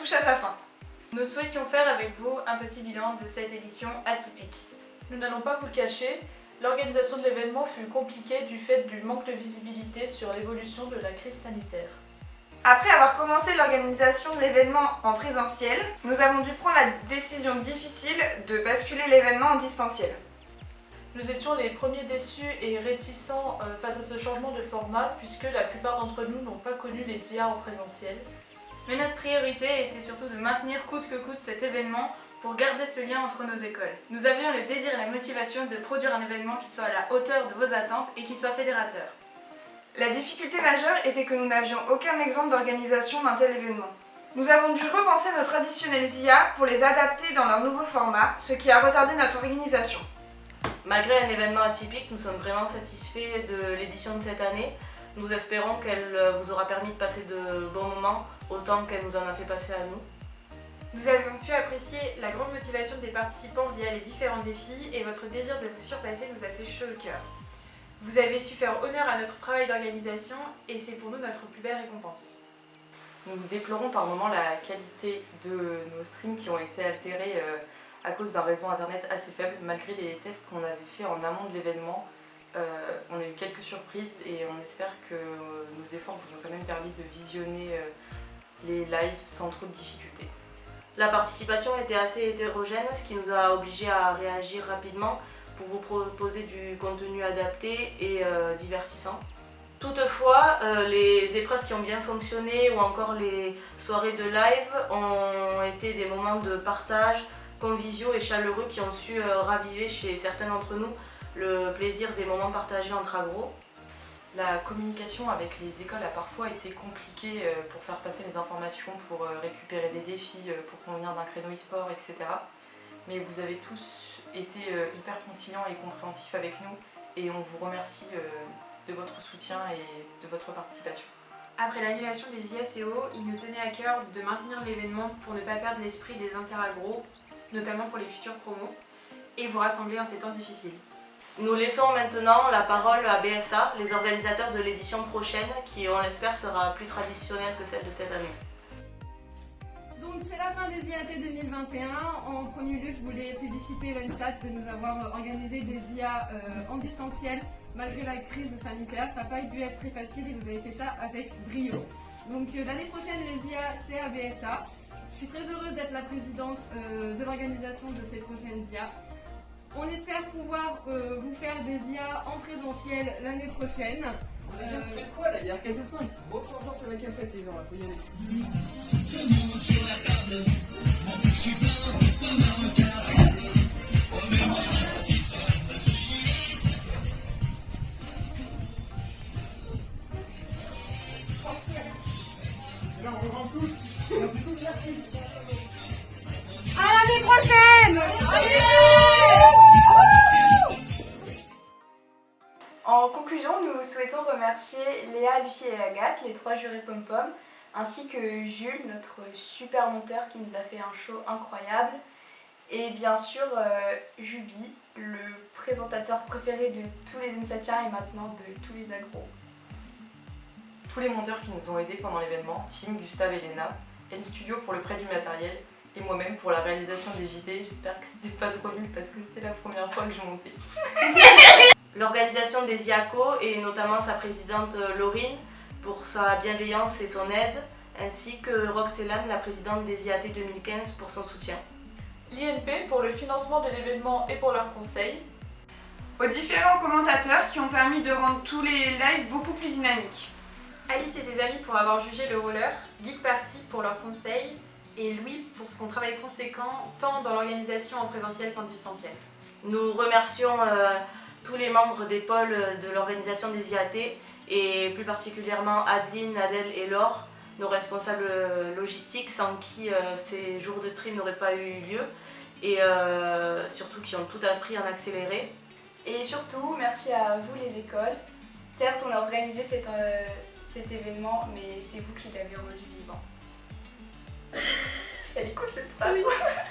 touche à sa fin. Nous souhaitions faire avec vous un petit bilan de cette édition atypique. Nous n'allons pas vous le cacher, l'organisation de l'événement fut compliquée du fait du manque de visibilité sur l'évolution de la crise sanitaire. Après avoir commencé l'organisation de l'événement en présentiel, nous avons dû prendre la décision difficile de basculer l'événement en distanciel. Nous étions les premiers déçus et réticents face à ce changement de format puisque la plupart d'entre nous n'ont pas connu les IA en présentiel. Mais notre priorité était surtout de maintenir coûte que coûte cet événement pour garder ce lien entre nos écoles. Nous avions le désir et la motivation de produire un événement qui soit à la hauteur de vos attentes et qui soit fédérateur. La difficulté majeure était que nous n'avions aucun exemple d'organisation d'un tel événement. Nous avons dû repenser nos traditionnels IA pour les adapter dans leur nouveau format, ce qui a retardé notre organisation. Malgré un événement atypique, nous sommes vraiment satisfaits de l'édition de cette année. Nous espérons qu'elle vous aura permis de passer de bons moments, autant qu'elle nous en a fait passer à nous. Nous avons pu apprécier la grande motivation des participants via les différents défis et votre désir de vous surpasser nous a fait chaud au cœur. Vous avez su faire honneur à notre travail d'organisation et c'est pour nous notre plus belle récompense. Nous déplorons par moments la qualité de nos streams qui ont été altérés à cause d'un réseau internet assez faible. Malgré les tests qu'on avait fait en amont de l'événement, on a eu quelques surprises et on espère que nos efforts vous ont quand même permis de visionner les lives sans trop de difficultés. La participation était assez hétérogène, ce qui nous a obligés à réagir rapidement pour vous proposer du contenu adapté et divertissant. Toutefois, les épreuves qui ont bien fonctionné ou encore les soirées de live ont été des moments de partage conviviaux et chaleureux qui ont su raviver chez certains d'entre nous le plaisir des moments partagés entre agros. La communication avec les écoles a parfois été compliquée pour faire passer les informations, pour récupérer des défis, pour convenir d'un créneau e-sport, etc. Mais vous avez tous été hyper conciliants et compréhensifs avec nous et on vous remercie de votre soutien et de votre participation. Après l'annulation des IACO, il nous tenait à cœur de maintenir l'événement pour ne pas perdre l'esprit des interagros, notamment pour les futurs promos, et vous rassembler en ces temps difficiles. Nous laissons maintenant la parole à BSA, les organisateurs de l'édition prochaine, qui on l'espère sera plus traditionnelle que celle de cette année. Donc c'est la fin des IAT 2021. En premier lieu, je voulais féliciter l'ENSAT de nous avoir organisé des IA en distanciel malgré la crise sanitaire. Ça n'a pas dû être très facile et vous avez fait ça avec brio. Donc l'année prochaine, les IA, c'est à BSA. Je suis très heureuse d'être la présidente de l'organisation de ces prochaines IA. On espère pouvoir vous faire des IA en présentiel l'année prochaine. Vous faites quoi là? Il y a RK5. Grosse ambiance sur la cafette les gens là, faut y aller. Là on rentre tous. On a plutôt de la prise. À l'année prochaine! En conclusion, nous souhaitons remercier Léa, Lucie et Agathe, les 3 jurés pom-pom, ainsi que Jules, notre super monteur qui nous a fait un show incroyable, et bien sûr Juby, le présentateur préféré de tous les Ensatiens et maintenant de tous les agros. Tous les monteurs qui nous ont aidés pendant l'événement, Tim, Gustave et Léna, N-Studio pour le prêt du matériel, et moi-même pour la réalisation des JT. J'espère que c'était pas trop nul parce que c'était la première fois que je montais. L'organisation des IACO et notamment sa présidente Laurine pour sa bienveillance et son aide, ainsi que Roxelane, la présidente des IAT 2015 pour son soutien. L'INP pour le financement de l'événement et pour leurs conseils. Aux différents commentateurs qui ont permis de rendre tous les lives beaucoup plus dynamiques. Alice et ses amis pour avoir jugé le roller, Geek Party pour leurs conseils, et Louis pour son travail conséquent tant dans l'organisation en présentiel qu'en distanciel. Nous remercions tous les membres des pôles de l'organisation des IAT et plus particulièrement Adeline, Adèle et Laure, nos responsables logistiques sans qui ces jours de stream n'auraient pas eu lieu et surtout qui ont tout appris en accéléré. Et surtout, merci à vous les écoles. Certes, on a organisé cet événement, mais c'est vous qui l'avez rendu vivant. Elle est cool cette phrase.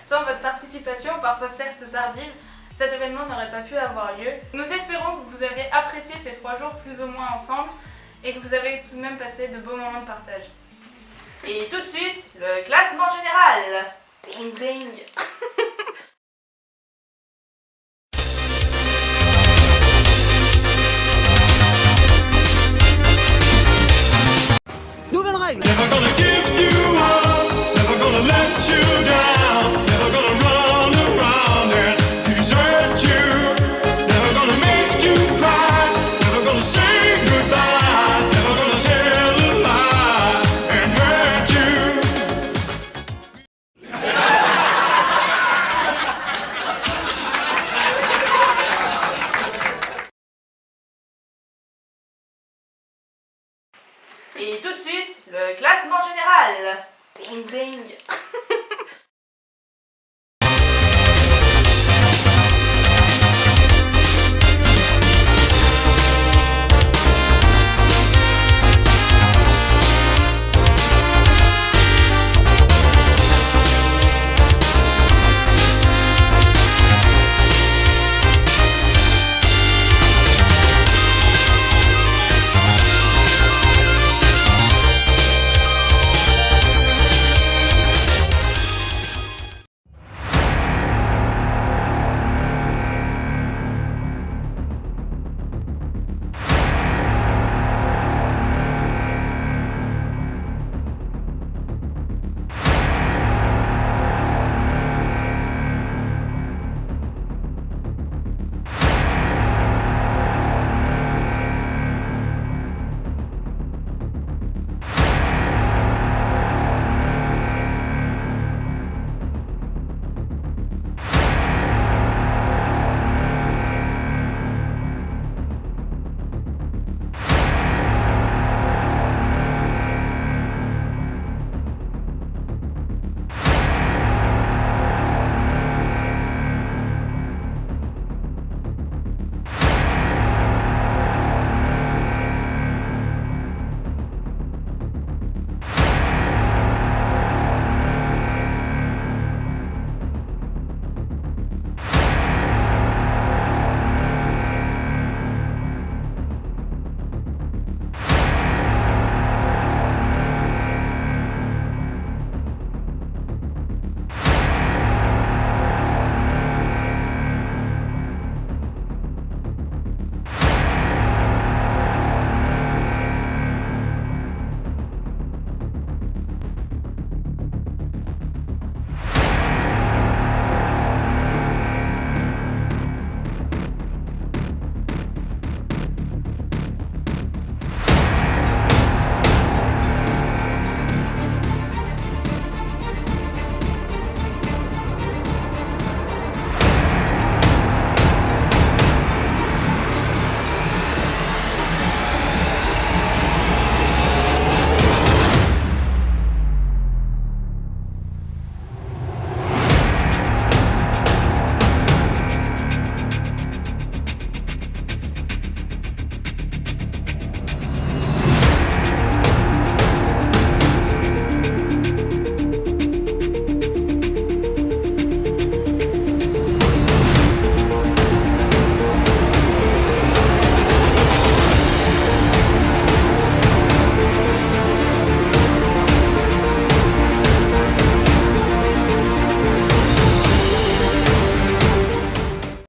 Sans votre participation, parfois certes tardive, cet événement n'aurait pas pu avoir lieu. Nous espérons que vous avez apprécié ces 3 jours plus ou moins ensemble et que vous avez tout de même passé de beaux moments de partage. Et tout de suite, le classement général. Bling bling. Nouvelle règle. Never gonna give you up, never gonna let you down, never gonna run around and desert you, never gonna make you cry, never gonna say goodbye, never gonna tell a lie and hurt you. Et tout de suite, le classement général. Bling bling.